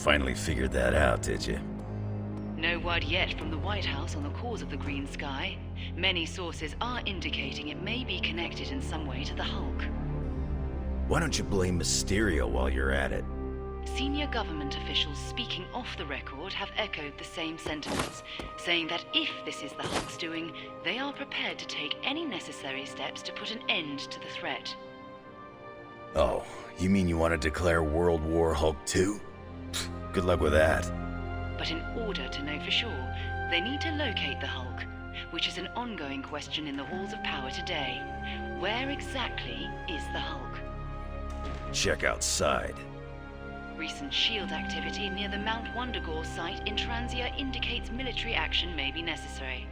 finally figured that out, did you? No word yet from the White House on the cause of the green sky. Many sources are indicating it may be connected in some way to the Hulk. Why don't you blame Mysterio while you're at it? Senior government officials speaking off the record have echoed the same sentiments, saying that if this is the Hulk's doing, they are prepared to take any necessary steps to put an end to the threat. Oh, you mean you want to declare World War Hulk 2? Good luck with that. But in order to know for sure, they need to locate the Hulk, which is an ongoing question in the halls of power today. Where exactly is the Hulk? Check outside. Recent SHIELD activity near the Mount Wundagore site in Transia indicates military action may be necessary.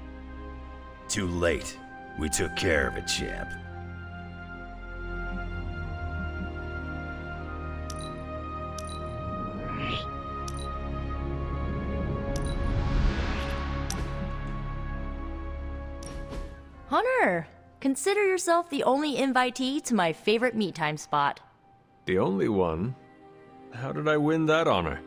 Too late. We took care of it, champ. Hunter, consider yourself the only invitee to my favorite meet time spot. The only one? How did I win that honor?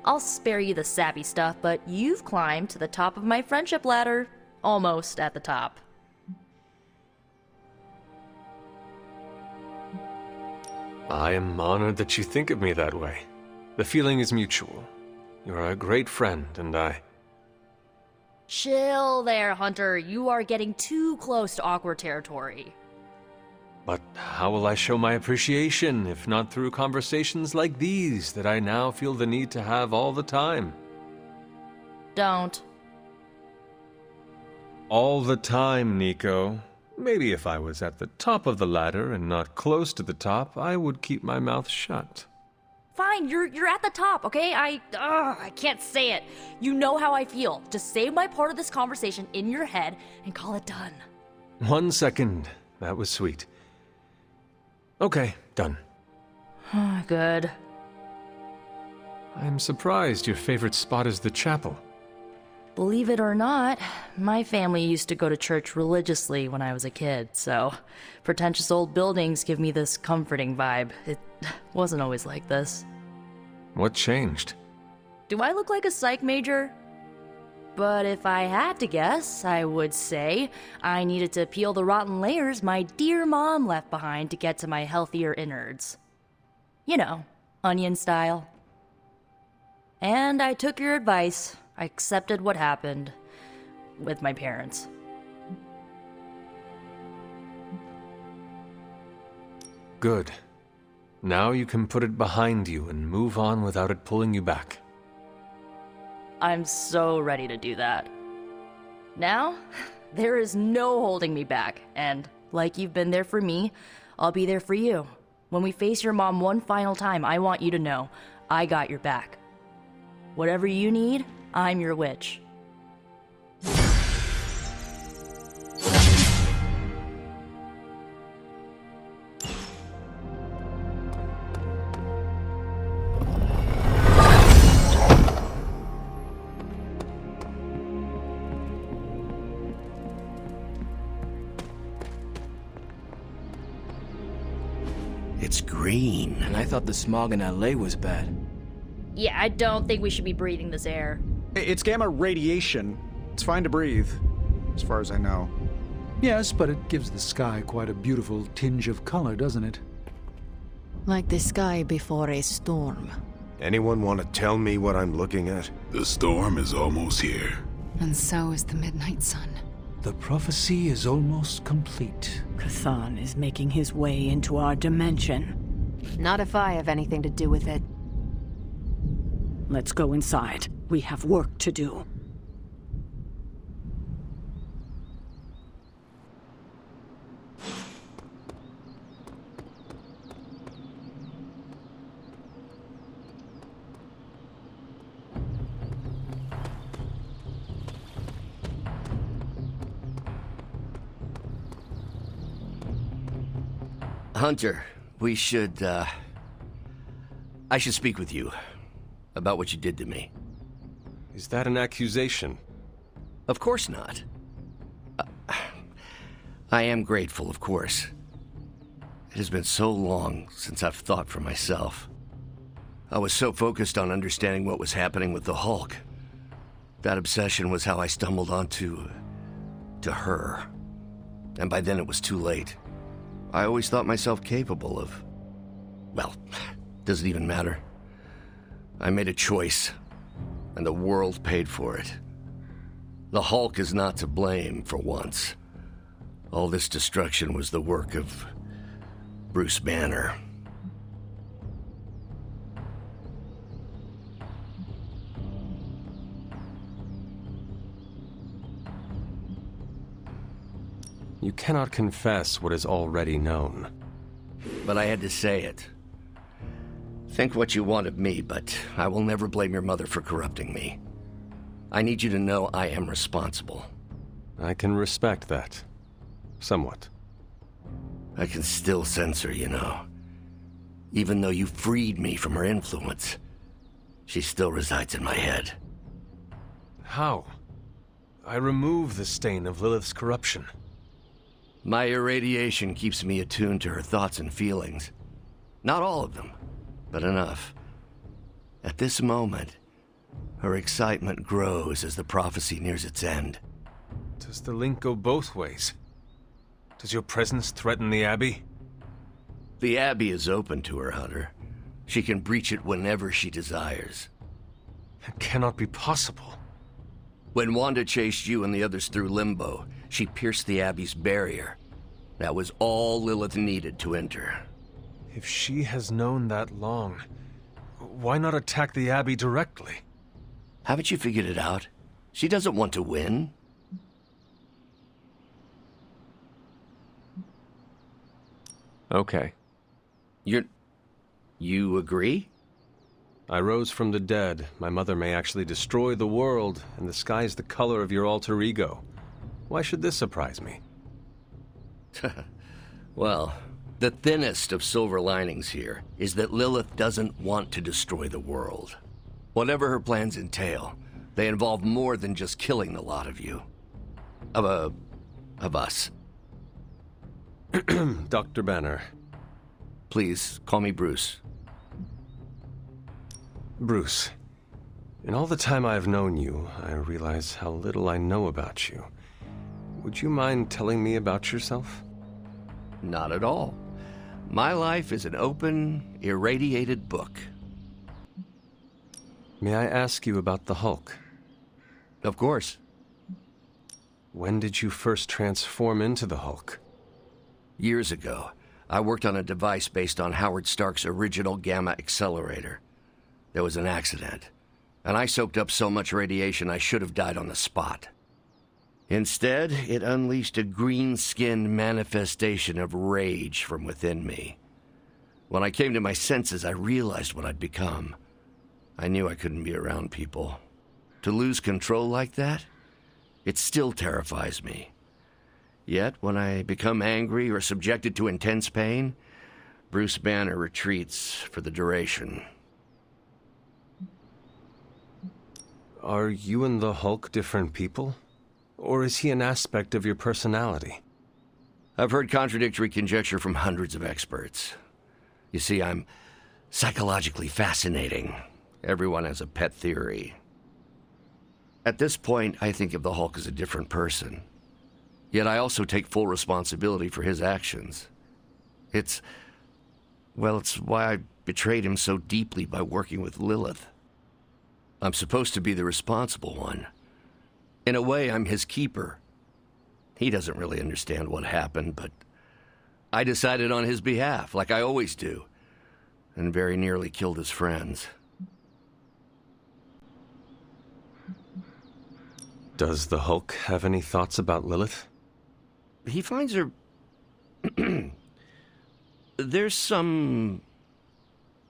I'll spare you the sappy stuff, but you've climbed to the top of my friendship ladder. Almost at the top. I am honored that you think of me that way. The feeling is mutual. You are a great friend, and I... Chill there, Hunter. You are getting too close to awkward territory. But how will I show my appreciation if not through conversations like these that I now feel the need to have all the time? Don't. All the time, Nico. Maybe if I was at the top of the ladder and not close to the top, I would keep my mouth shut. Fine, you're at the top, okay? I can't say it. You know how I feel. Just save my part of this conversation in your head and call it done. 1 second. That was sweet. Okay, done. Good. I'm surprised your favorite spot is the chapel. Believe it or not, my family used to go to church religiously when I was a kid, so pretentious old buildings give me this comforting vibe. It wasn't always like this. What changed? Do I look like a psych major? But if I had to guess, I would say I needed to peel the rotten layers my dear mom left behind to get to my healthier innards. You know, onion style. And I took your advice. I accepted what happened with my parents. Good. Now you can put it behind you and move on without it pulling you back. I'm so ready to do that. Now, there is no holding me back, and like you've been there for me, I'll be there for you. When we face your mom one final time, I want you to know I got your back. Whatever you need, I'm your witch. It's green. And I thought the smog in LA was bad. Yeah, I don't think we should be breathing this air. It's gamma radiation. It's fine to breathe, as far as I know. Yes, but it gives the sky quite a beautiful tinge of color, doesn't it? Like the sky before a storm. Anyone want to tell me what I'm looking at? The storm is almost here. And so is the midnight sun. The prophecy is almost complete. Kathan is making his way into our dimension. Not if I have anything to do with it. Let's go inside. We have work to do. Hunter, we should, I should speak with you about what you did to me. Is that an accusation? Of course not. I am grateful, of course. It has been so long since I've thought for myself. I was so focused on understanding what was happening with the Hulk. That obsession was how I stumbled onto her. And by then it was too late. I always thought myself capable of... well, doesn't even matter. I made a choice, and the world paid for it. The Hulk is not to blame for once. All this destruction was the work of Bruce Banner. You cannot confess what is already known. But I had to say it. Think what you want of me, but I will never blame your mother for corrupting me. I need you to know I am responsible. I can respect that. Somewhat. I can still sense her, you know. Even though you freed me from her influence, she still resides in my head. How? I remove the stain of Lilith's corruption. My irradiation keeps me attuned to her thoughts and feelings. Not all of them, but enough. At this moment, her excitement grows as the prophecy nears its end. Does the link go both ways? Does your presence threaten the Abbey? The Abbey is open to her, Hunter. She can breach it whenever she desires. It cannot be possible. When Wanda chased you and the others through Limbo, she pierced the Abbey's barrier. That was all Lilith needed to enter. If she has known that long, why not attack the Abbey directly? Haven't you figured it out? She doesn't want to win. Okay. You agree? I rose from the dead. My mother may actually destroy the world, and the sky is the color of your alter ego. Why should this surprise me? Well, the thinnest of silver linings here is that Lilith doesn't want to destroy the world. Whatever her plans entail, they involve more than just killing the lot of you. Of us. Dr. Banner. Please, call me Bruce. Bruce, in all the time I've known you, I realize how little I know about you. Would you mind telling me about yourself? Not at all. My life is an open, irradiated book. May I ask you about the Hulk? Of course. When did you first transform into the Hulk? Years ago, I worked on a device based on Howard Stark's original gamma accelerator. There was an accident, and I soaked up so much radiation I should have died on the spot. Instead, it unleashed a green-skinned manifestation of rage from within me. When I came to my senses, I realized what I'd become. I knew I couldn't be around people. To lose control like that, it still terrifies me. Yet, when I become angry or subjected to intense pain, Bruce Banner retreats for the duration. Are you and the Hulk different people? Or is he an aspect of your personality? I've heard contradictory conjecture from hundreds of experts. You see, I'm psychologically fascinating. Everyone has a pet theory. At this point, I think of the Hulk as a different person. Yet I also take full responsibility for his actions. It's why I betrayed him so deeply by working with Lilith. I'm supposed to be the responsible one. In a way, I'm his keeper. He doesn't really understand what happened, but I decided on his behalf, like I always do, and very nearly killed his friends. Does the Hulk have any thoughts about Lilith? He finds her... There's some...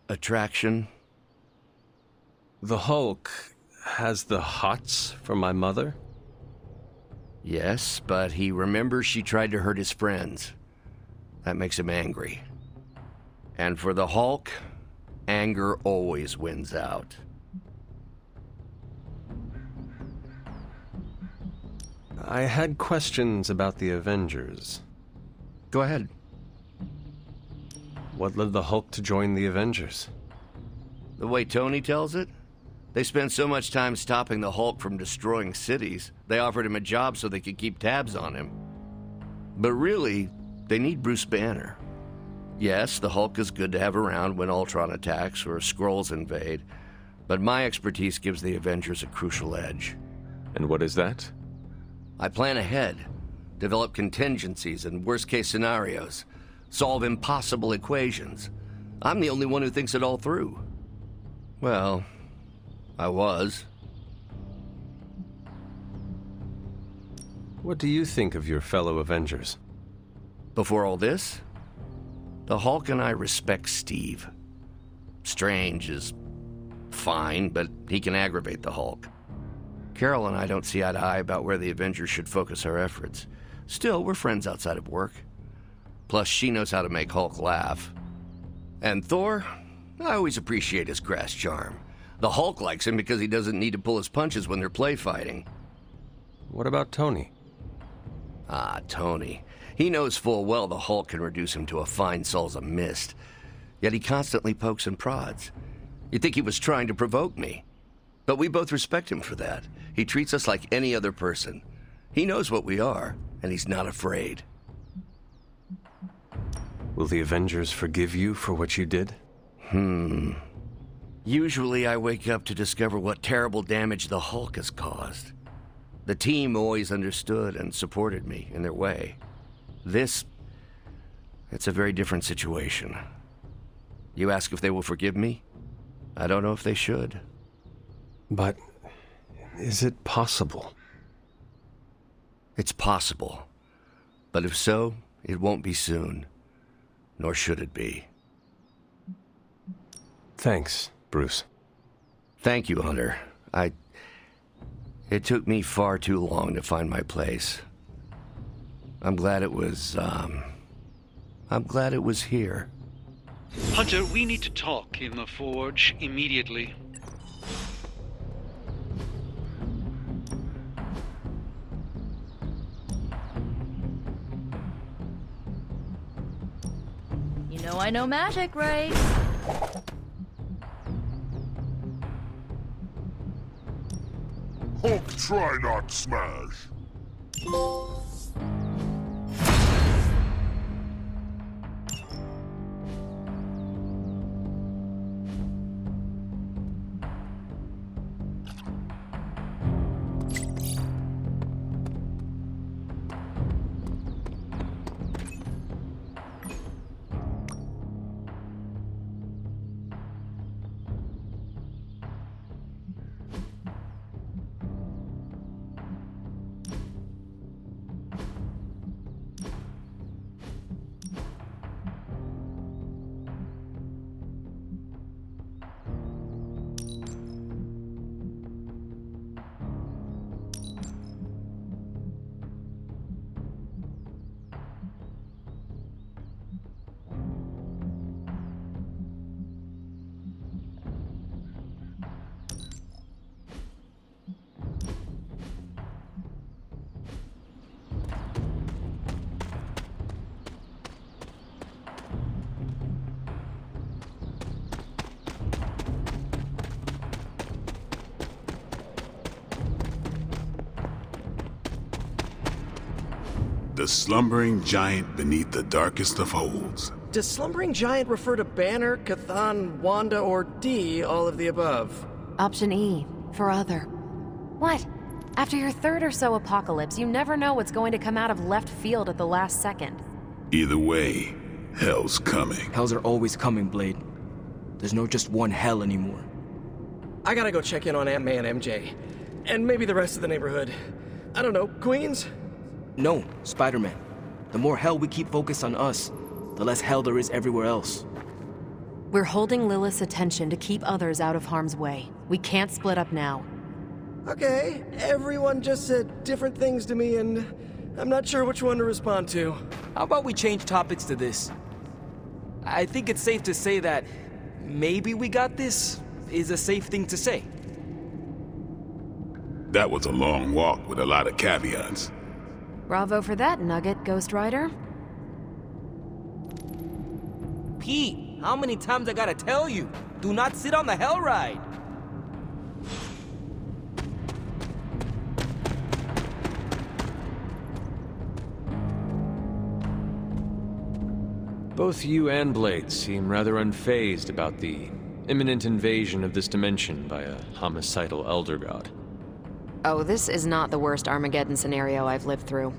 attraction. The Hulk has the hots for my mother? Yes, but he remembers she tried to hurt his friends. That makes him angry. And for the Hulk, anger always wins out. I had questions about the Avengers. Go ahead. What led the Hulk to join the Avengers? The way Tony tells it, they spend so much time stopping the Hulk from destroying cities, they offered him a job so they could keep tabs on him. But really, they need Bruce Banner. Yes, the Hulk is good to have around when Ultron attacks or Skrulls invade, but my expertise gives the Avengers a crucial edge. And what is that? I plan ahead, develop contingencies and worst-case scenarios, solve impossible equations. I'm the only one who thinks it all through. Well, I was. What do you think of your fellow Avengers? Before all this, the Hulk and I respect Steve. Strange is fine, but he can aggravate the Hulk. Carol and I don't see eye to eye about where the Avengers should focus our efforts. Still, we're friends outside of work. Plus, she knows how to make Hulk laugh. And Thor, I always appreciate his crass charm. The Hulk likes him because he doesn't need to pull his punches when they're play fighting. What about Tony? Ah, Tony. He knows full well the Hulk can reduce him to a fine Saul's of mist. Yet he constantly pokes and prods. You'd think he was trying to provoke me. But we both respect him for that. He treats us like any other person. He knows what we are, and he's not afraid. Will the Avengers forgive you for what you did? Usually I wake up to discover what terrible damage the Hulk has caused. The team always understood and supported me in their way. It's a very different situation. You ask if they will forgive me? I don't know if they should. But is it possible? It's possible. But if so, it won't be soon. Nor should it be. Thanks, Bruce. Thank you, Hunter. It took me far too long to find my place. I'm glad it was here. Hunter, we need to talk in the Forge immediately. You know I know magic, right? Hulk, try not smash. The slumbering giant beneath the darkest of holds. Does slumbering giant refer to Banner, Cathan, Wanda, or D, all of the above? Option E, for other. What? After your third or so apocalypse, you never know what's going to come out of left field at the last second. Either way, hell's coming. Hells are always coming, Blade. There's no just one hell anymore. I gotta go check in on Aunt May and MJ. And maybe the rest of the neighborhood. I don't know, Queens? No, Spider-Man. The more hell we keep focused on us, the less hell there is everywhere else. We're holding Lilith's attention to keep others out of harm's way. We can't split up now. Okay, everyone just said different things to me, and I'm not sure which one to respond to. How about we change topics to this? I think it's safe to say that maybe we got this is a safe thing to say. That was a long walk with a lot of caveats. Bravo for that nugget, Ghost Rider. Pete, how many times I gotta tell you? Do not sit on the hell ride! Both you and Blade seem rather unfazed about the imminent invasion of this dimension by a homicidal elder god. Oh, this is not the worst Armageddon scenario I've lived through.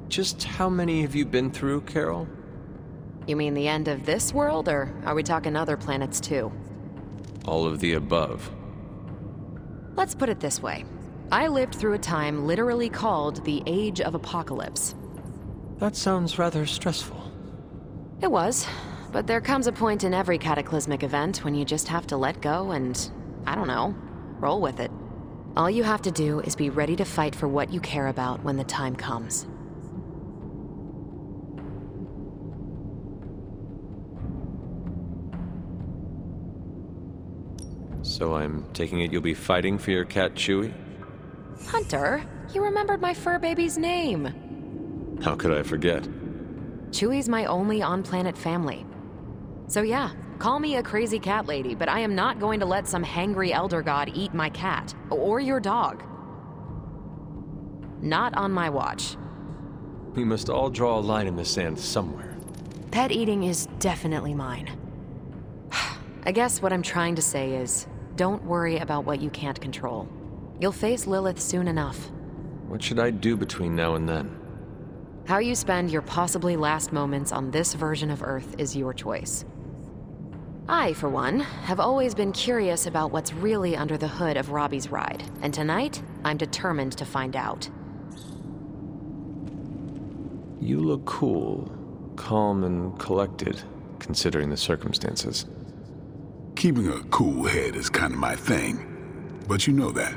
Just how many have you been through, Carol? You mean the end of this world, or are we talking other planets too? All of the above. Let's put it this way. I lived through a time literally called the Age of Apocalypse. That sounds rather stressful. It was, but there comes a point in every cataclysmic event when you just have to let go and, I don't know, roll with it. All you have to do is be ready to fight for what you care about when the time comes. So I'm taking it you'll be fighting for your cat Chewie? Hunter, you remembered my fur baby's name. How could I forget? Chewie's my only on-planet family. So yeah, call me a crazy cat lady, but I am not going to let some hangry elder god eat my cat, or your dog. Not on my watch. We must all draw a line in the sand somewhere. Pet eating is definitely mine. I guess what I'm trying to say is, don't worry about what you can't control. You'll face Lilith soon enough. What should I do between now and then? How you spend your possibly last moments on this version of Earth is your choice. I, for one, have always been curious about what's really under the hood of Robbie's ride, and tonight, I'm determined to find out. You look cool, calm and collected, considering the circumstances. Keeping a cool head is kind of my thing, but you know that.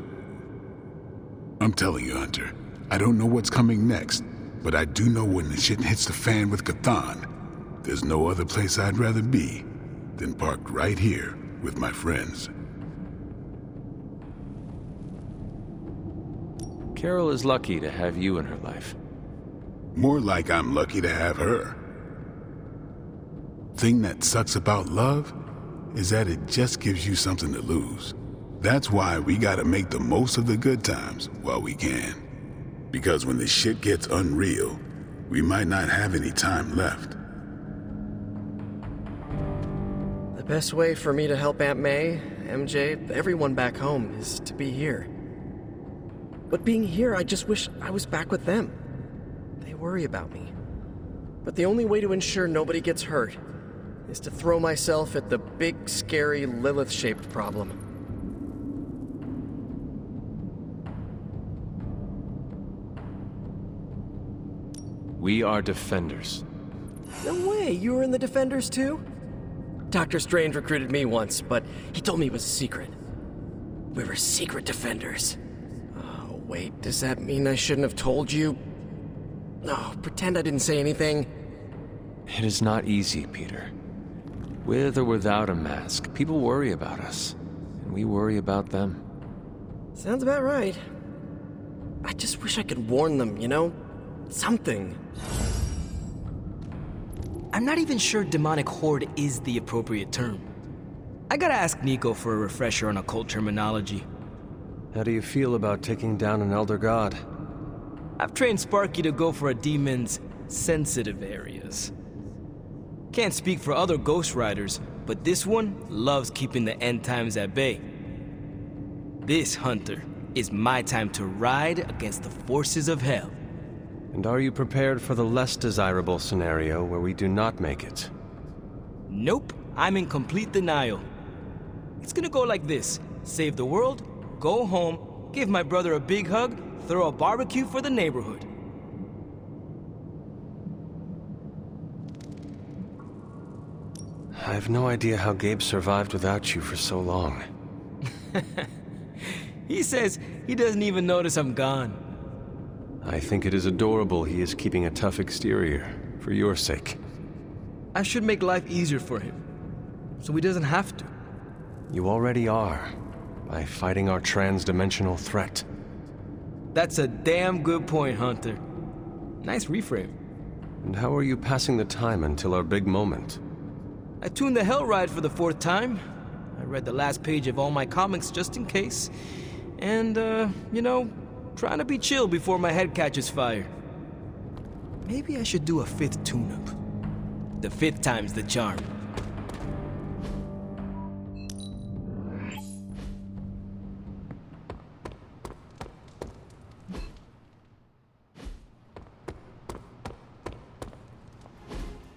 I'm telling you, Hunter, I don't know what's coming next, but I do know when the shit hits the fan with Cthon, there's no other place I'd rather be than parked right here with my friends. Carol is lucky to have you in her life. More like I'm lucky to have her. Thing that sucks about love is that it just gives you something to lose. That's why we gotta make the most of the good times while we can. Because when the shit gets unreal, we might not have any time left. The best way for me to help Aunt May, MJ, everyone back home is to be here. But being here, I just wish I was back with them. They worry about me. But the only way to ensure nobody gets hurt is to throw myself at the big, scary, Lilith-shaped problem. We are Defenders. No way, you were in the Defenders too? Dr. Strange recruited me once, but he told me it was a secret. We were secret Defenders. Oh, wait, does that mean I shouldn't have told you? Oh, pretend I didn't say anything. It is not easy, Peter. With or without a mask, people worry about us, and we worry about them. Sounds about right. I just wish I could warn them, you know? Something. I'm not even sure demonic horde is the appropriate term. I gotta ask Nico for a refresher on occult terminology. How do you feel about taking down an elder god? I've trained Sparky to go for a demon's sensitive areas. Can't speak for other Ghost Riders, but this one loves keeping the end times at bay. This, Hunter, is my time to ride against the forces of hell. And are you prepared for the less desirable scenario where we do not make it? Nope, I'm in complete denial. It's gonna go like this: save the world, go home, give my brother a big hug, throw a barbecue for the neighborhood. I have no idea how Gabe survived without you for so long. He says he doesn't even notice I'm gone. I think it is adorable he is keeping a tough exterior, for your sake. I should make life easier for him, so he doesn't have to. You already are, by fighting our trans-dimensional threat. That's a damn good point, Hunter. Nice reframe. And how are you passing the time until our big moment? I tuned the Hell Ride for the 4th time. I read the last page of all my comics just in case. And, trying to be chill before my head catches fire. Maybe I should do a 5th tune-up. The 5th time's the charm.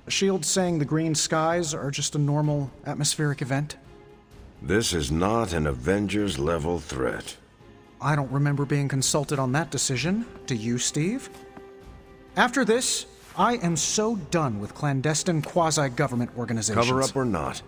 Shield's saying the green skies are just a normal atmospheric event? This is not an Avengers-level threat. I don't remember being consulted on that decision. Do you, Steve? After this, I am so done with clandestine quasi-government organizations. Cover up or not,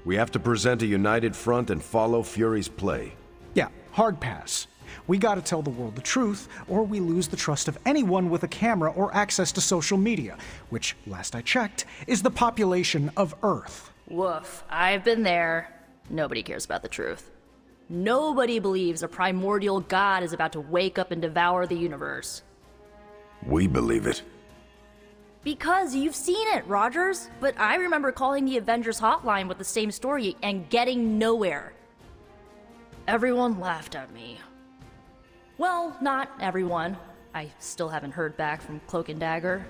we have to present a united front and follow Fury's play. Yeah, hard pass. We gotta tell the world the truth, or we lose the trust of anyone with a camera or access to social media, which, last I checked, is the population of Earth. Woof, I've been there. Nobody cares about the truth. Nobody believes a primordial god is about to wake up and devour the universe. We believe it. Because you've seen it, Rogers. But I remember calling the Avengers hotline with the same story and getting nowhere. Everyone laughed at me. Well, not everyone. I still haven't heard back from Cloak and Dagger.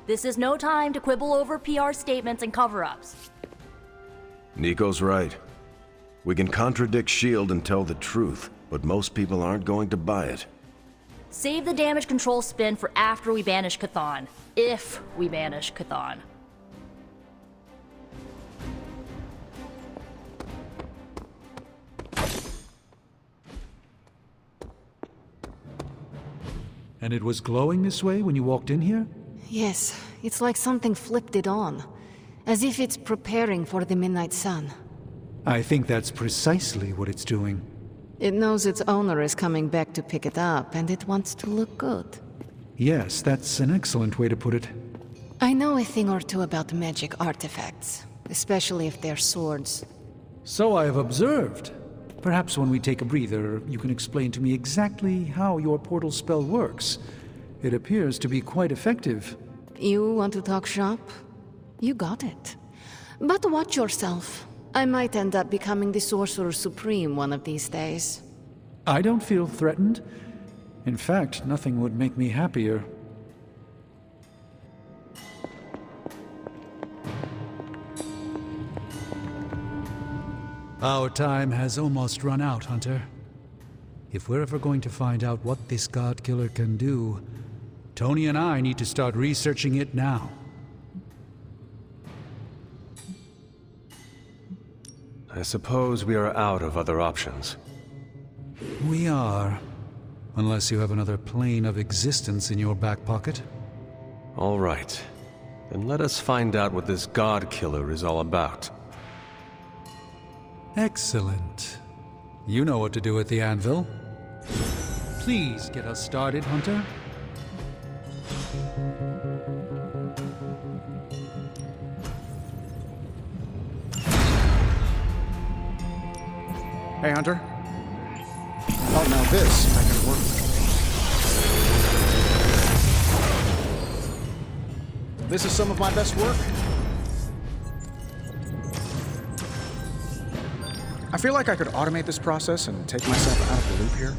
This is no time to quibble over PR statements and cover-ups. Nico's right. We can contradict S.H.I.E.L.D. and tell the truth, but most people aren't going to buy it. Save the damage control spin for after we banish Chthon. If we banish Chthon. And it was glowing this way when you walked in here? Yes, it's like something flipped it on. As if it's preparing for the midnight sun. I think that's precisely what it's doing. It knows its owner is coming back to pick it up, and it wants to look good. Yes, that's an excellent way to put it. I know a thing or two about magic artifacts, especially if they're swords. So I have observed. Perhaps when we take a breather, you can explain to me exactly how your portal spell works. It appears to be quite effective. You want to talk shop? You got it. But watch yourself. I might end up becoming the Sorcerer Supreme one of these days. I don't feel threatened. In fact, nothing would make me happier. Our time has almost run out, Hunter. If we're ever going to find out what this God Killer can do, Tony and I need to start researching it now. I suppose we are out of other options. We are. Unless you have another plane of existence in your back pocket. All right. Then let us find out what this God Killer is all about. Excellent. You know what to do at the anvil. Please get us started, Hunter. Hey, Hunter. Oh, now this I can work with. This is some of my best work. I feel like I could automate this process and take myself out of the loop here.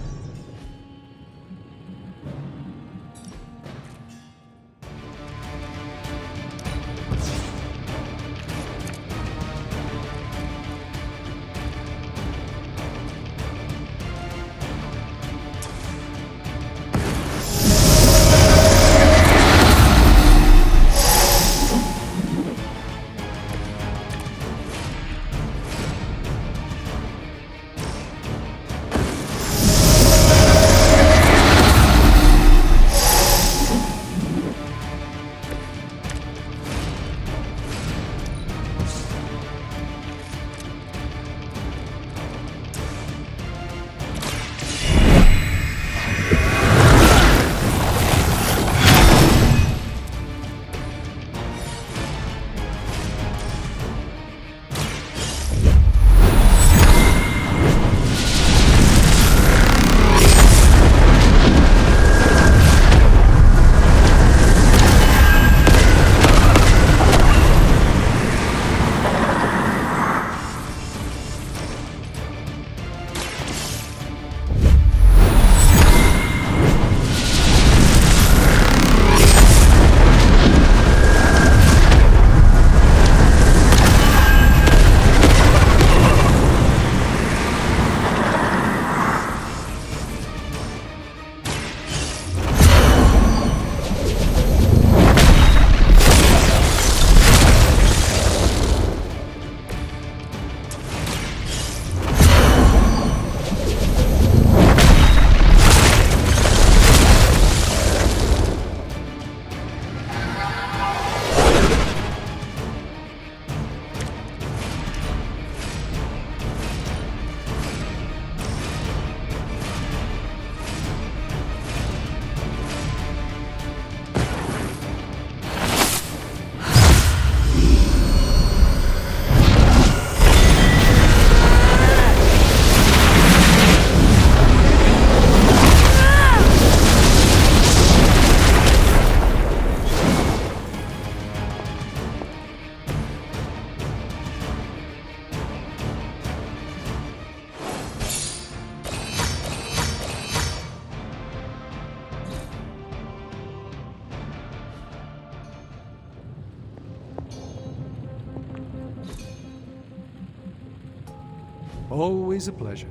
Always a pleasure.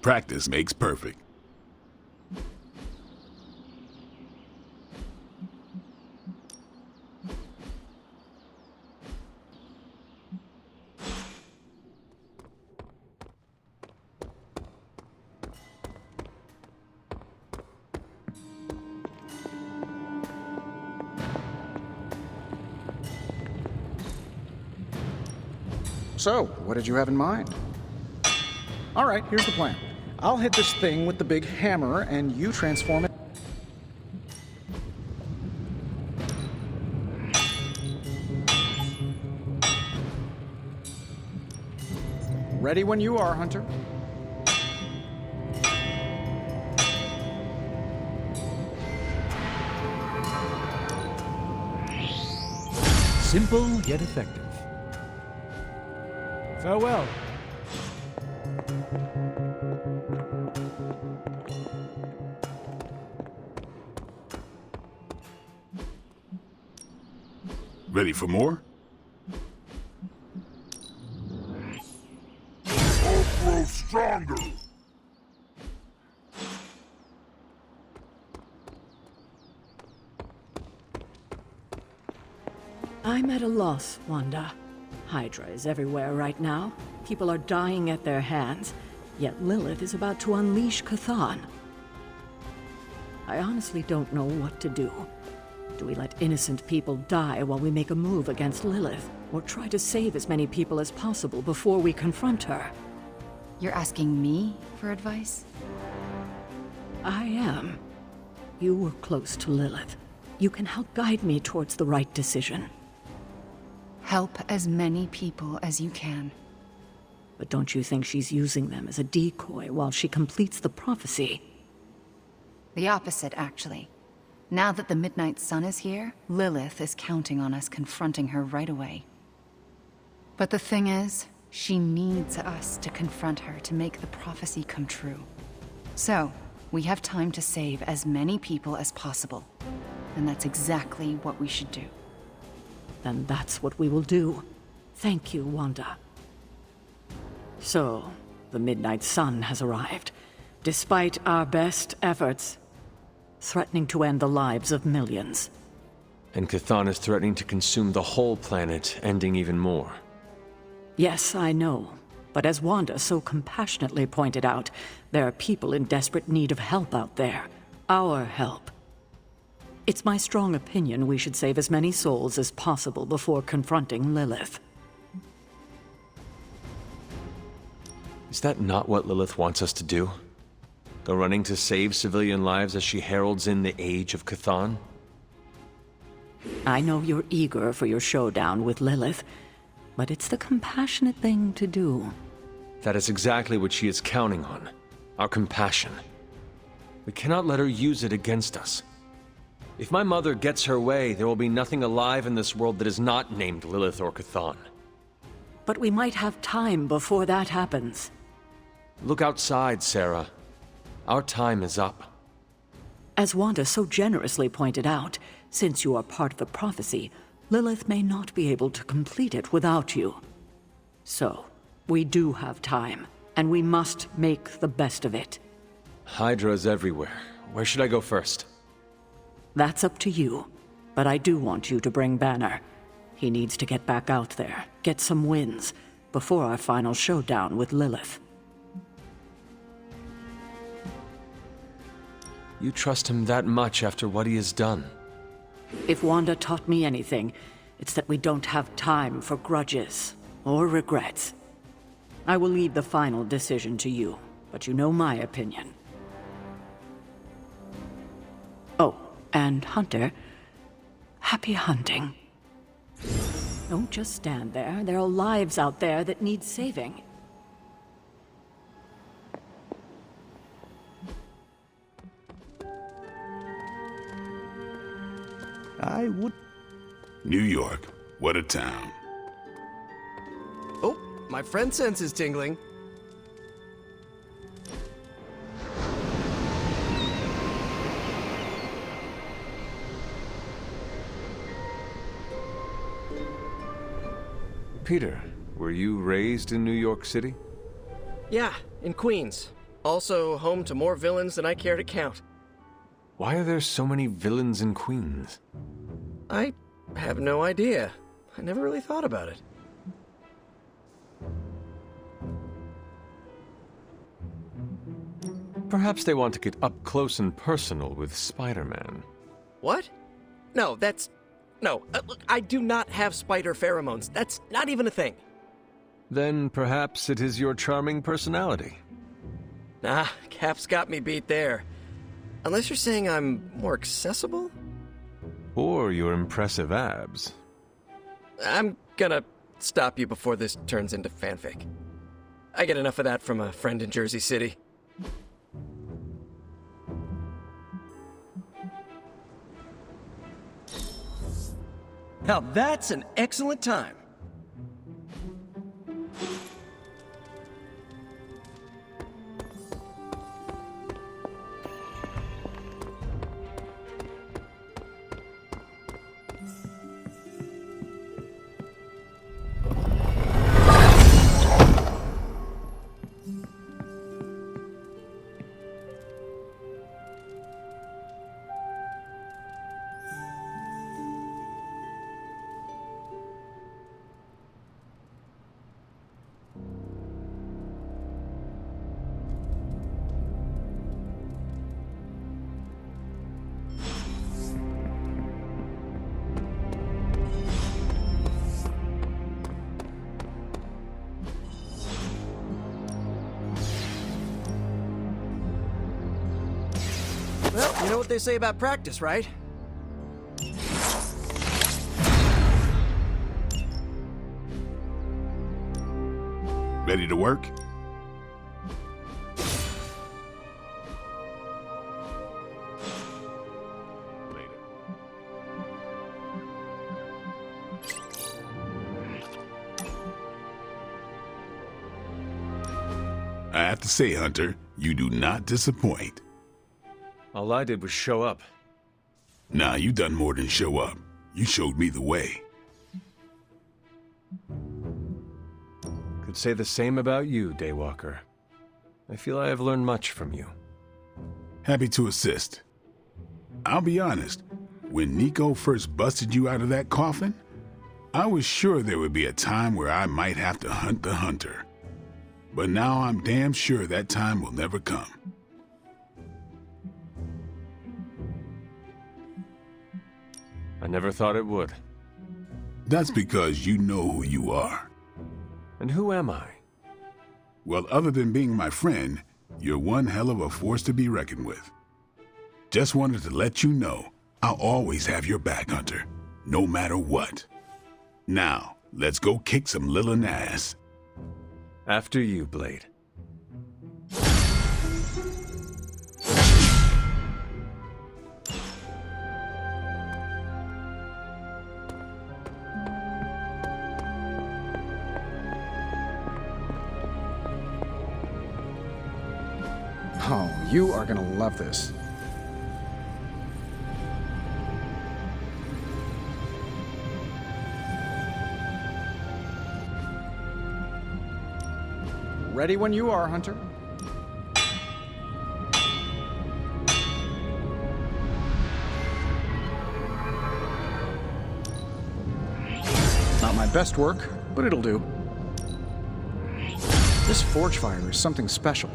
Practice makes perfect. So, what did you have in mind? All right, here's the plan. I'll hit this thing with the big hammer, and you transform it. Ready when you are, Hunter. Simple yet effective. Farewell. Ready for more? I'll grow stronger! I'm at a loss, Wanda. Hydra is everywhere right now. People are dying at their hands, yet Lilith is about to unleash Chthon. I honestly don't know what to do. Do we let innocent people die while we make a move against Lilith, or try to save as many people as possible before we confront her? You're asking me for advice? I am. You were close to Lilith. You can help guide me towards the right decision. Help as many people as you can. But don't you think she's using them as a decoy while she completes the prophecy? The opposite, actually. Now that the Midnight Sun is here, Lilith is counting on us confronting her right away. But the thing is, she needs us to confront her to make the prophecy come true. So, we have time to save as many people as possible. And that's exactly what we should do. Then that's what we will do. Thank you, Wanda. So, the Midnight Sun has arrived, despite our best efforts, threatening to end the lives of millions. And Chthon is threatening to consume the whole planet, ending even more. Yes, I know. But as Wanda so compassionately pointed out, there are people in desperate need of help out there. Our help. It's my strong opinion we should save as many souls as possible before confronting Lilith. Is that not what Lilith wants us to do? Go running to save civilian lives as she heralds in the age of Chthon? I know you're eager for your showdown with Lilith, but it's the compassionate thing to do. That is exactly what she is counting on. Our compassion. We cannot let her use it against us. If my mother gets her way, there will be nothing alive in this world that is not named Lilith or Chthon. But we might have time before that happens. Look outside, Sarah. Our time is up. As Wanda so generously pointed out, since you are part of the prophecy, Lilith may not be able to complete it without you. So, we do have time, and we must make the best of it. Hydra's everywhere. Where should I go first? That's up to you, but I do want you to bring Banner. He needs to get back out there, get some wins, before our final showdown with Lilith. You trust him that much after what he has done? If Wanda taught me anything, it's that we don't have time for grudges or regrets. I will leave the final decision to you, but you know my opinion. Oh, and Hunter, happy hunting. Don't just stand there. There are lives out there that need saving. I would... New York, what a town. Oh, my friend sense is tingling. Peter, were you raised in New York City? Yeah, in Queens. Also home to more villains than I care to count. Why are there so many villains in Queens? I have no idea. I never really thought about it. Perhaps they want to get up close and personal with Spider-Man. What? No, that's... No, look, I do not have spider pheromones. That's not even a thing. Then perhaps it is your charming personality. Nah, Cap's got me beat there. Unless you're saying I'm more accessible? Or your impressive abs. I'm gonna stop you before this turns into fanfic. I get enough of that from a friend in Jersey City. Now that's an excellent time. Well, you know what they say about practice, right? Ready to work? I have to say, Hunter, you do not disappoint. All I did was show up. Nah, you done more than show up. You showed me the way. Could say the same about you, Daywalker. I feel I have learned much from you. Happy to assist. I'll be honest, when Nico first busted you out of that coffin, I was sure there would be a time where I might have to hunt the hunter. But now I'm damn sure that time will never come. I never thought it would. That's because you know who you are. And who am I? Well, other than being my friend, you're one hell of a force to be reckoned with. Just wanted to let you know I'll always have your back, Hunter, no matter what. Now, let's go kick some Lilin ass. After you, Blade. Oh, you are gonna love this. Ready when you are, Hunter. Not my best work, but it'll do. This forge fire is something special.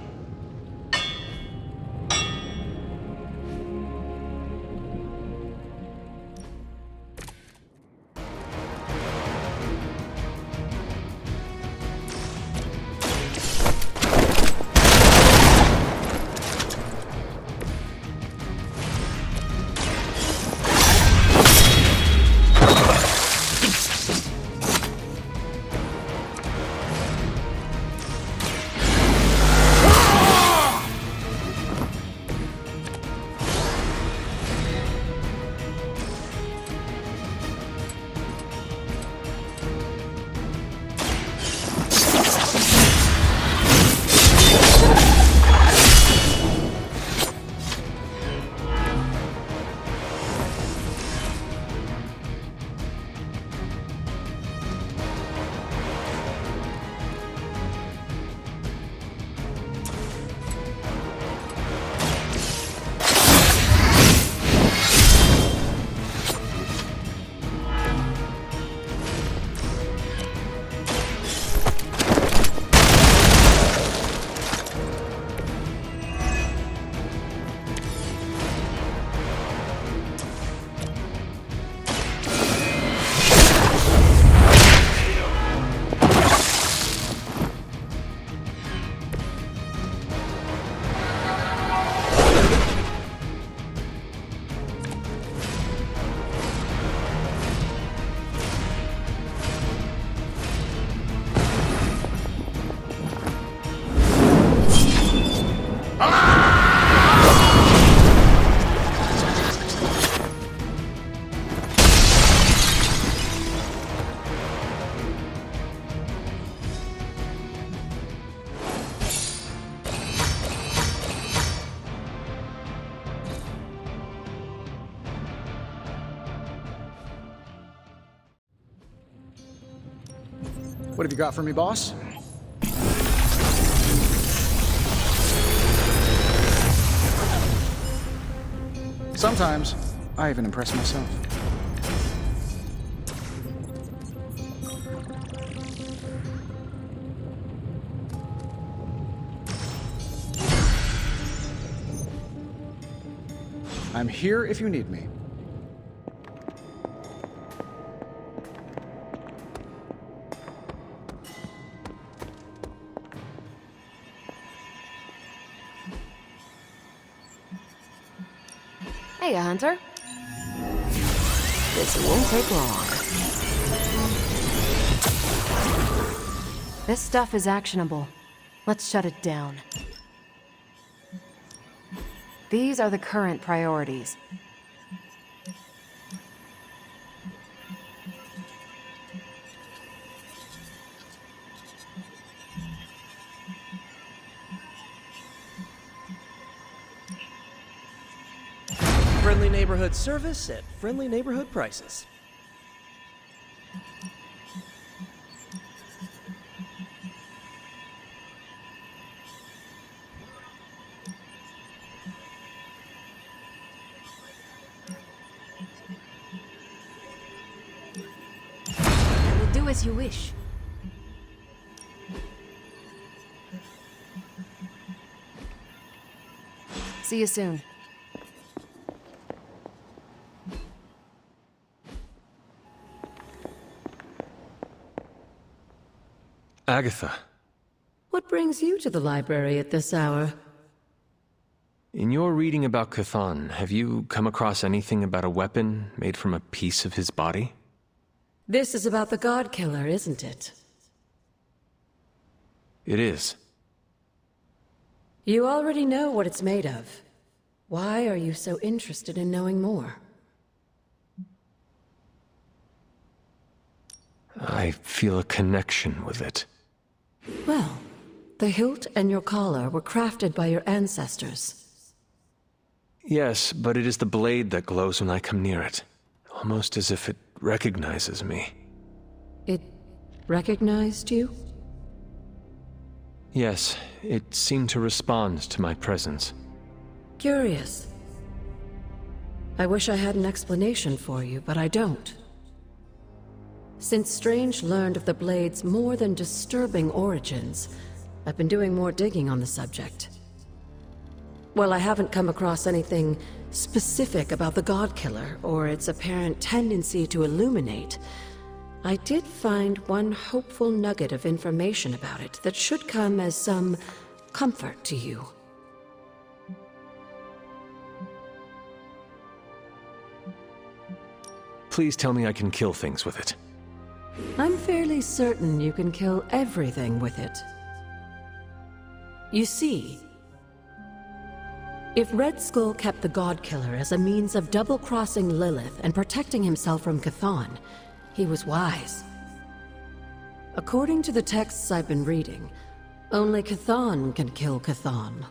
What have you got for me, boss? Sometimes, I even impress myself. I'm here if you need me. Hey, Hunter. This won't take long. This stuff is actionable. Let's shut it down. These are the current priorities. Friendly neighborhood service at friendly neighborhood prices. I will do as you wish. See you soon. Agatha, What brings you to the library at this hour? in your reading about Cthon, have you come across anything about a weapon made from a piece of his body? This is about the God Killer, isn't it? It is. You already know what it's made of. Why are you so interested in knowing more? I feel a connection with it. Well, the hilt and your collar were crafted by your ancestors. Yes, but it is the blade that glows when I come near it. Almost as if it recognizes me. It recognized you? Yes, it seemed to respond to my presence. Curious. I wish I had an explanation for you, but I don't. Since Strange learned of the Blade's more than disturbing origins, I've been doing more digging on the subject. While I haven't come across anything specific about the God Killer or its apparent tendency to illuminate, I did find one hopeful nugget of information about it that should come as some comfort to you. Please tell me I can kill things with it. I'm fairly certain you can kill everything with it. You see, if Red Skull kept the God Killer as a means of double-crossing Lilith and protecting himself from Cthon, he was wise. According to the texts I've been reading, only Cthon can kill Cthon.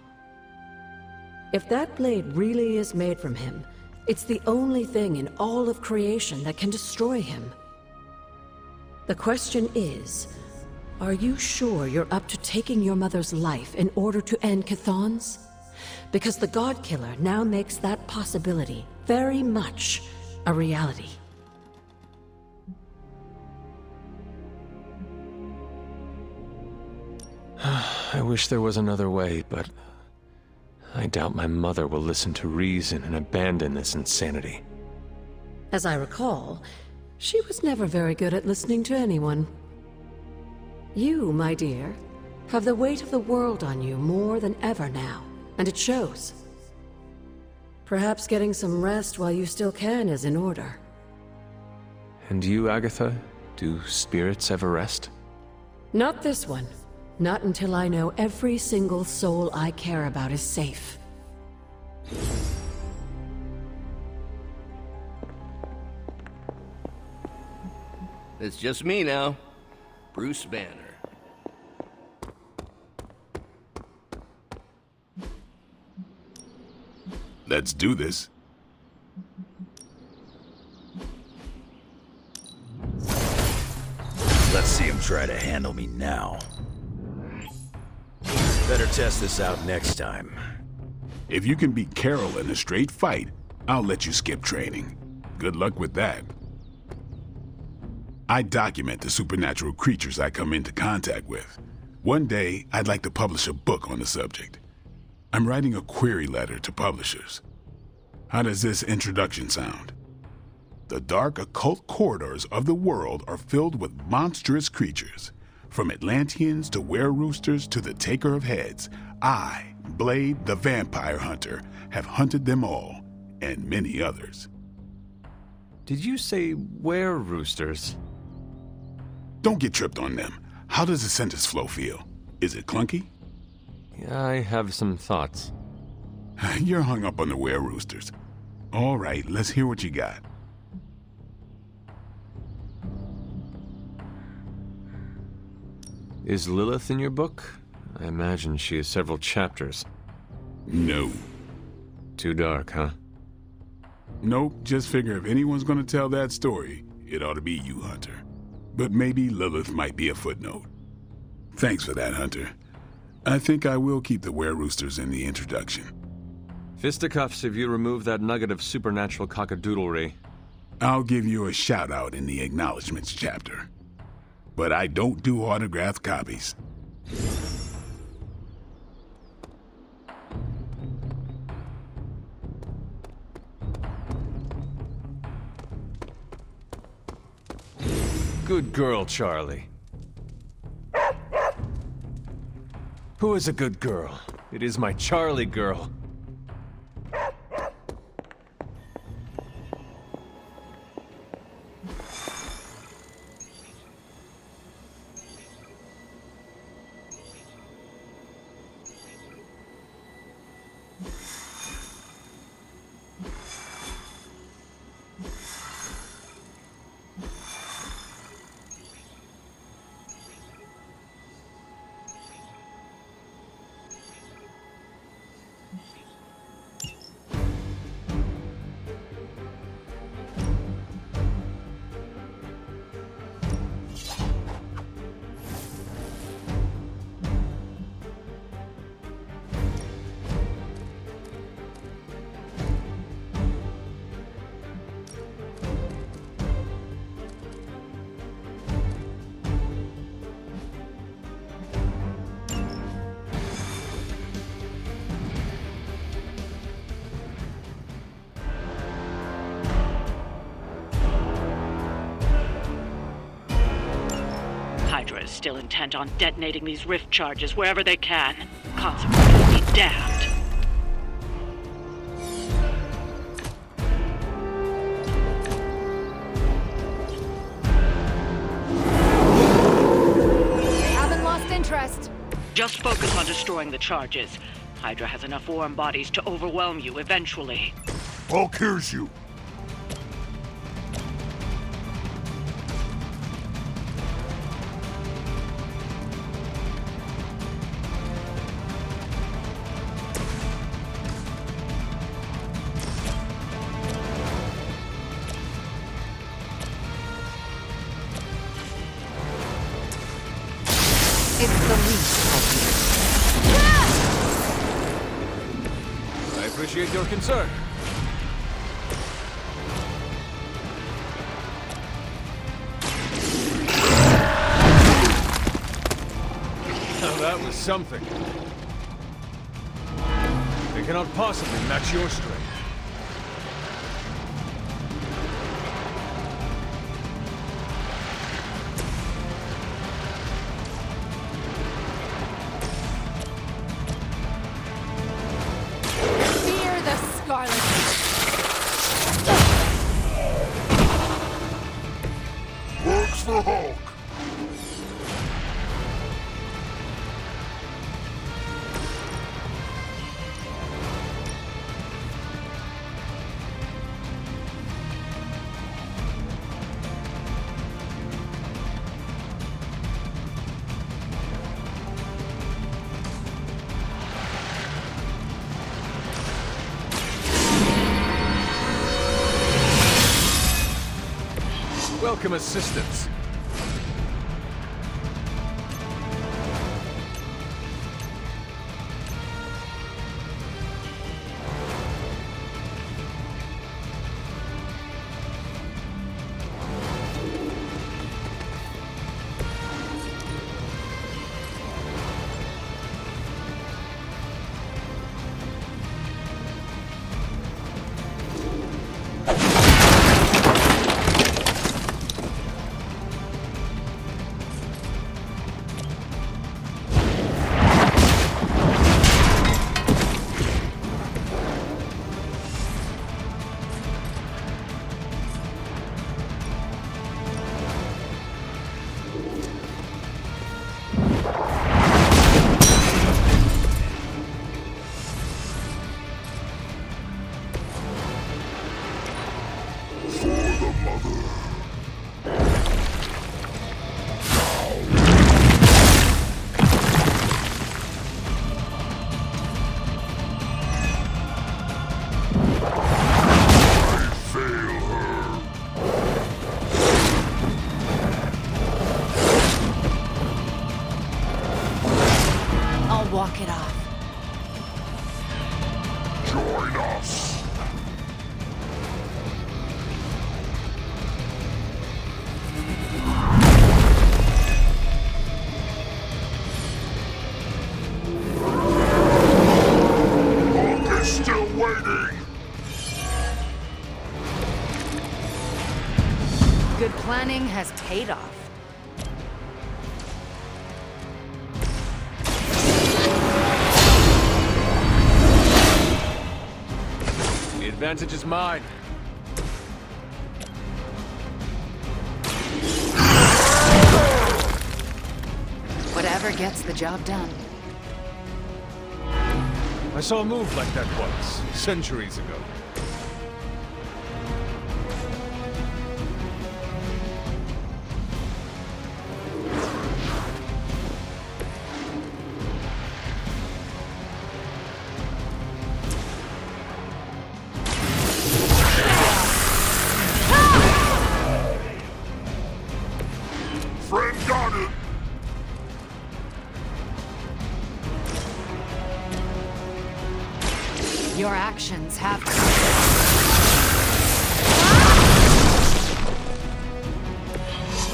If that blade really is made from him, it's the only thing in all of creation that can destroy him. The question is, are you sure you're up to taking your mother's life in order to end Cthon's? Because the God Killer now makes that possibility very much a reality. I wish there was another way, but I doubt my mother will listen to reason and abandon this insanity. As I recall, she was never very good at listening to anyone. You, my dear, have the weight of the world on you more than ever now, and it shows. Perhaps getting some rest while you still can is in order. And you, Agatha? Do spirits ever rest? Not this one. Not until I know every single soul I care about is safe. It's just me now, Bruce Banner. Let's do this. Let's see him try to handle me now. Better test this out next time. If you can beat Carol in a straight fight, I'll let you skip training. Good luck with that. I document the supernatural creatures I come into contact with. One day, I'd like to publish a book on the subject. I'm writing a query letter to publishers. How does this introduction sound? The dark occult corridors of the world are filled with monstrous creatures. From Atlanteans to were-roosters to the Taker of Heads, I, Blade the Vampire Hunter, have hunted them all, and many others. Did you say were-roosters? Don't get tripped on them. How does the sentence flow feel? Is it clunky? Yeah, I have some thoughts. You're hung up on the were-roosters. All right, let's hear what you got. Is Lilith in your book? I imagine she has several chapters. No. Too dark, huh? Nope, just figure if anyone's gonna tell that story, it ought to be you, Hunter. But maybe Lilith might be a footnote. Thanks for that, Hunter. I think I will keep the were-roosters in the introduction. Fisticuffs if you remove that nugget of supernatural cockadoodlery. I'll give you a shout-out in the acknowledgments chapter. But I don't do autographed copies. Good girl, Charlie. Who is a good girl? It is my Charlie girl. Hydra is still intent on detonating these rift charges wherever they can. Consequently, be damned. They haven't lost interest. Just focus on destroying the charges. Hydra has enough warm bodies to overwhelm you eventually. Hulk hears you. It's the least I appreciate your concern. Now that was something. They cannot possibly match your strength. Fear the Scarlet. Works for Hulk. Welcome assistance. knock it off. Join us. Hulk is still waiting. Good planning has paid off. The advantage is mine. Whatever gets the job done. I saw a move like that once, centuries ago. Friend got it. Your actions have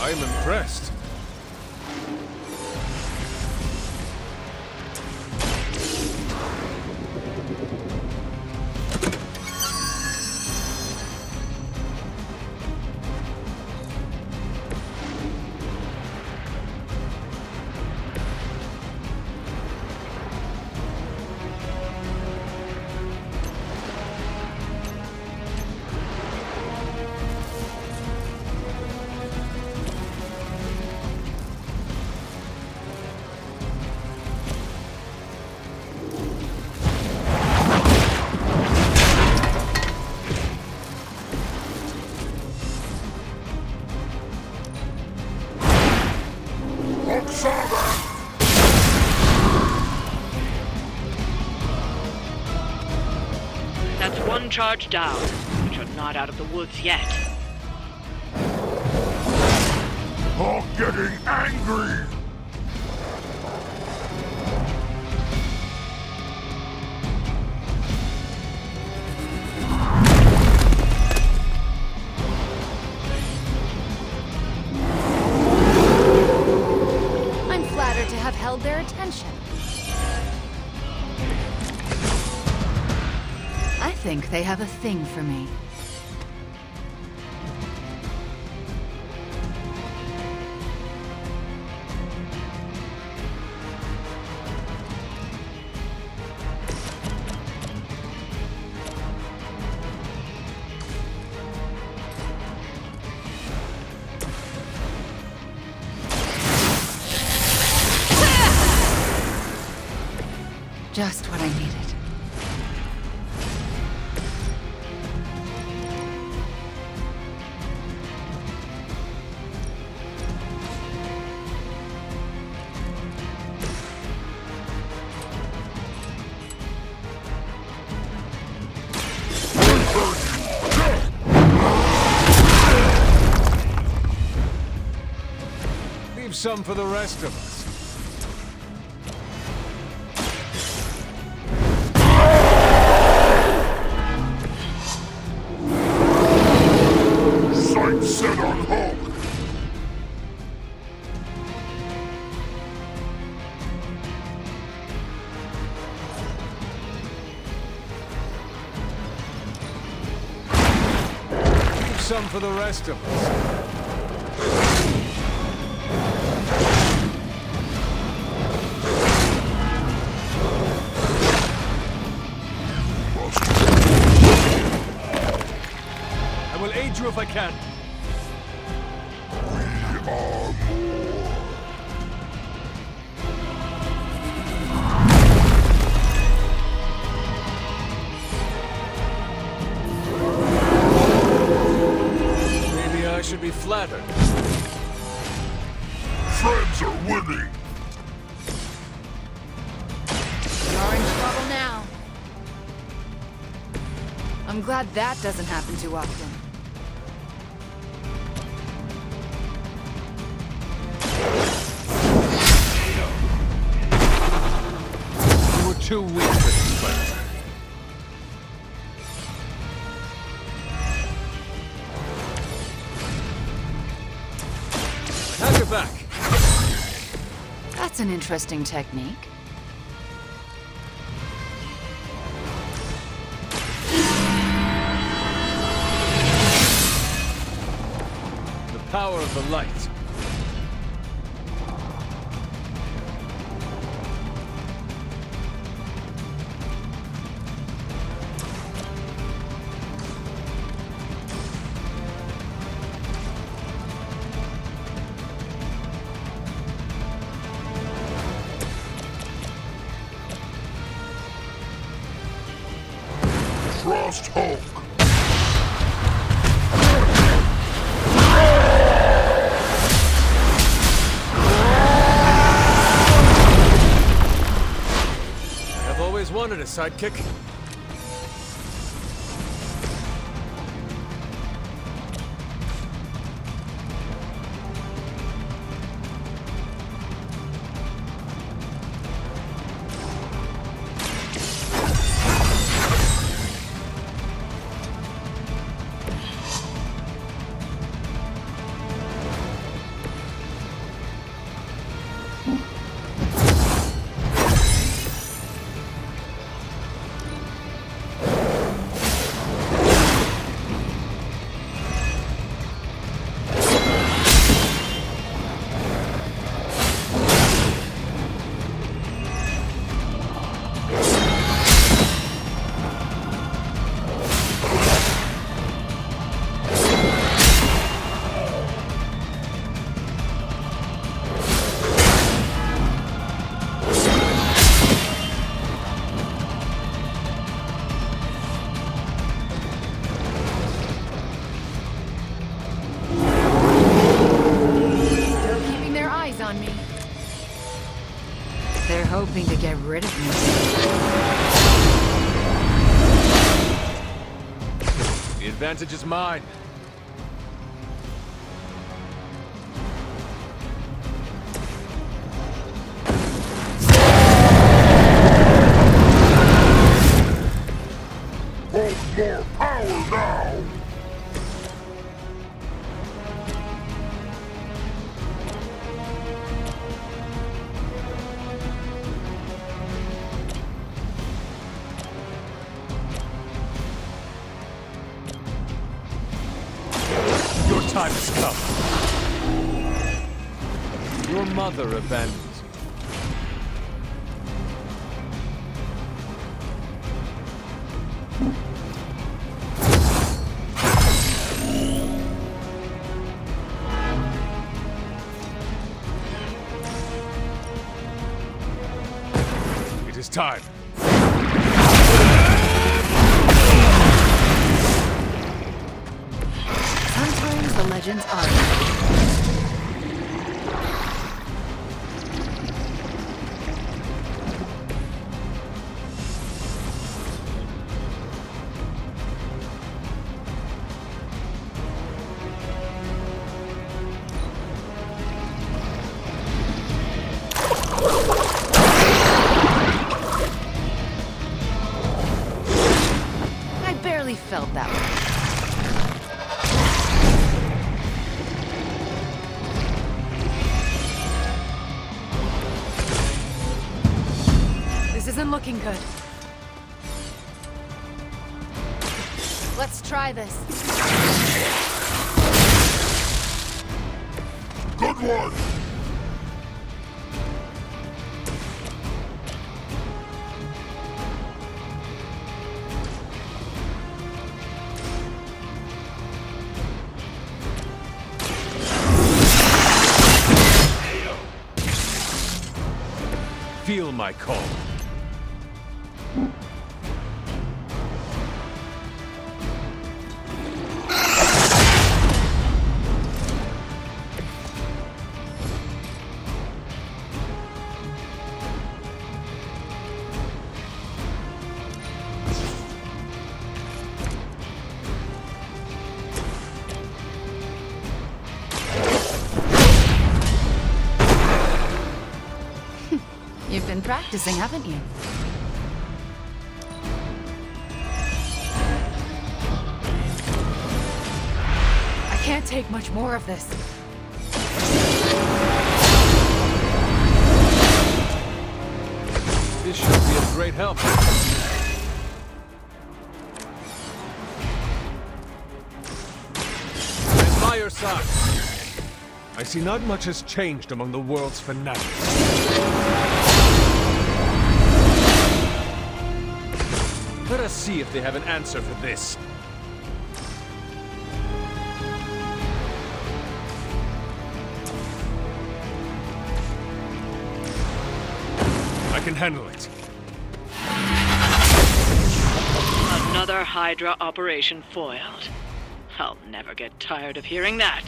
I am impressed. Hulk saw that. That's one charge down, but you're not out of the woods yet. Hulk getting angry. I'm flattered to have held their attention. I think they have a thing for me. Just what I needed. Leave some for the rest of us. Sight set on Hulk. Leave some for the rest of us. I will aid you if I can. We are more. Maybe I should be flattered. Friends are winning. You're in trouble now. I'm glad that doesn't happen too often. too weak for this place. I have your back. That's an interesting technique. The power of the light. Trust Hulk. I've always wanted a sidekick. They're hoping to get rid of me. The advantage is mine. Hold more power now! Your time has come. Your mother abandoned you. It is time. Sometimes the legends are. I barely felt that way. This isn't looking good. Let's try this. Good one! Feel my call. You've been practicing, haven't you? take much more of this. This should be a great help. I'm by your side. I see not much has changed among the world's fanatics. Let us see if they have an answer for this. I can handle it. Another Hydra operation foiled. I'll never get tired of hearing that.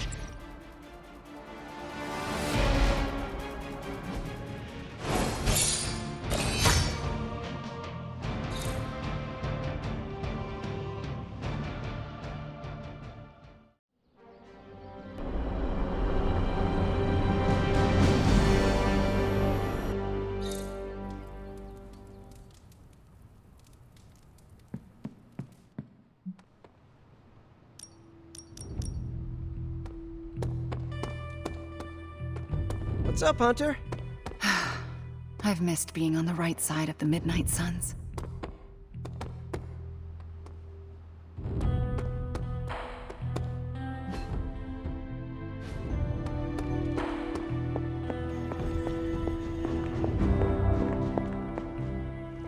What's up, Hunter? I've missed being on the right side of the Midnight Suns.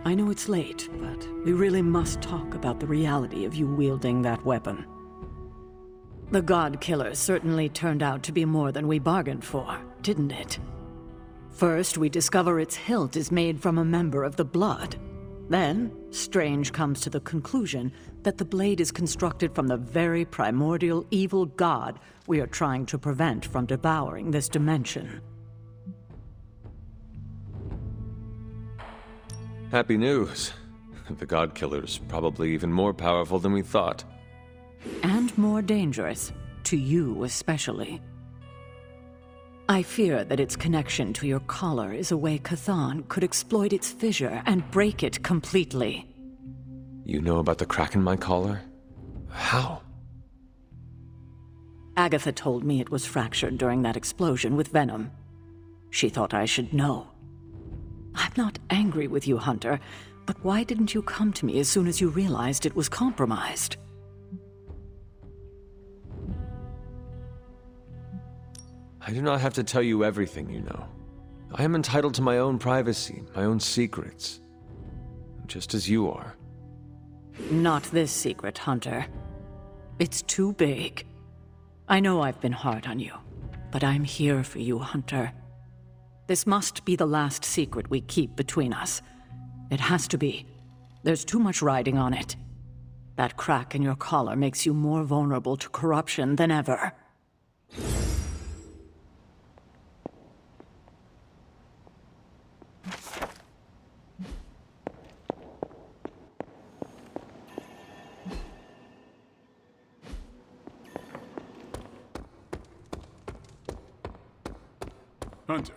I know it's late, but we really must talk about the reality of you wielding that weapon. The God Killer certainly turned out to be more than we bargained for, didn't it? First, we discover its hilt is made from a member of the Blood. Then, Strange comes to the conclusion that the blade is constructed from the very primordial evil god we are trying to prevent from devouring this dimension. Happy news. The God Killer's probably even more powerful than we thought. And more dangerous, to you especially. I fear that its connection to your collar is a way Chthon could exploit its fissure and break it completely. You know about the crack in my collar? How? Agatha told me it was fractured during that explosion with Venom. She thought I should know. I'm not angry with you, Hunter, but why didn't you come to me as soon as you realized it was compromised? I do not have to tell you everything, you know. I am entitled to my own privacy, my own secrets. Just as you are. Not this secret, Hunter. It's too big. I know I've been hard on you, but I'm here for you, Hunter. This must be the last secret we keep between us. It has to be. There's too much riding on it. That crack in your collar makes you more vulnerable to corruption than ever. Hunter,